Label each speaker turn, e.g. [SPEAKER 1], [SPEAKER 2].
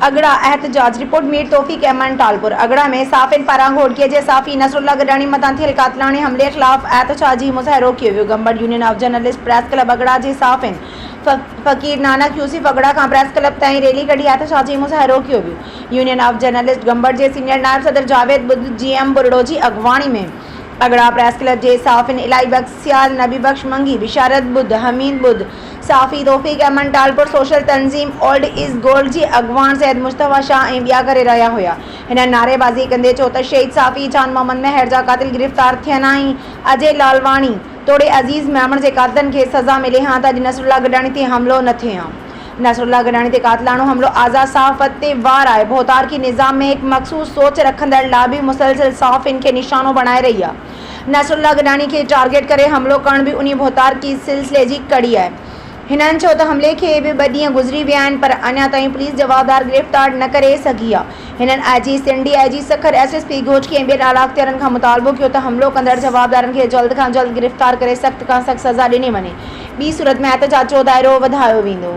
[SPEAKER 1] अगड़ा एहतजाज रिपोर्ट मीर तौफीक अहमद टालपुर अगड़ा में साफ़िन पारां घोड़कीअ जे साफ़ी नसरुल्लाह गडानी मथां थियल क़ातिलाने हमले ख़िलाफ़ एहतजाजी मुज़ाहिरो कयो वियो। Gambat union of journalist press club अगड़ा जे साफ़िन फ़कीर नानक यूसुफ अगड़ा खां प्रेस क्लब ताईं रैली कढी एहतजाजी मुज़ाहिरो कयो वियो। यूनियन ऑफ जर्नलिस्ट गंबड़ जे सीनियर नायब सदर जावेद बुद्ध GM बुरड़ो जी अगवाणी में अगड़ा प्रेस क्लब जे साफ़िन इलाही बख्शियाल नबी बख्श मंगी बिशारत बुद्ध हमीद बुद्ध साफ़ी तौफीक अहमद टालपुर सोशल तंज़ीम ओल्ड इज़ गोल्ड जी अगवान सैयद मुस्तफ़ा शाह ऐं ॿिया करे रहिया हुआ। हिन नारेबाज़ी कंदे चयो त शहीद साफ़ी जान मोहम्मद मेहर जा क़ातिल गिरफ़्तार थियनि ऐं अजय लालवाणी तोड़े अज़ीज़ मेमण जे क़ातिलनि खे सज़ा मिले हा त अॼु नसरुल्लाह गडानी ते हमलो न थिए हा। नसरुल्लाह गडानी ते क़ातिलानो हमलो आज़ाद सहाफ़त ते वार आहे। भोतार की निज़ाम में एक मखसूस सोच रखंदड़ लाबी मुसलसल साफ़िन के निशानो बणाए रही आहे। नसरुल्लाह गडानी के टारगेट करे हमलो करण भी उन्हीं भोतार की सिलसिले जी कड़ी है। हिननि चयो त हमले खे बि 2 ॾींहं गुज़री विया आहिनि पर अञा ताईं पुलिस जवाबदार गिरफ़्तार न करे सघी आहे। हिननि IG Sindhi IG Sukkur SSP घोचकी ऐं ॿियनि आला अख़्तियारनि खां मुतालबो कयो त हमलो कंदड़ जवाबदारनि खे जल्द खां जल्द गिरफ़्तार करे सख़्त खां सख़्त सज़ा ॾिनी वञे। ॿी सूरत में एहतजाज जो दाइरो वधायो वेंदो।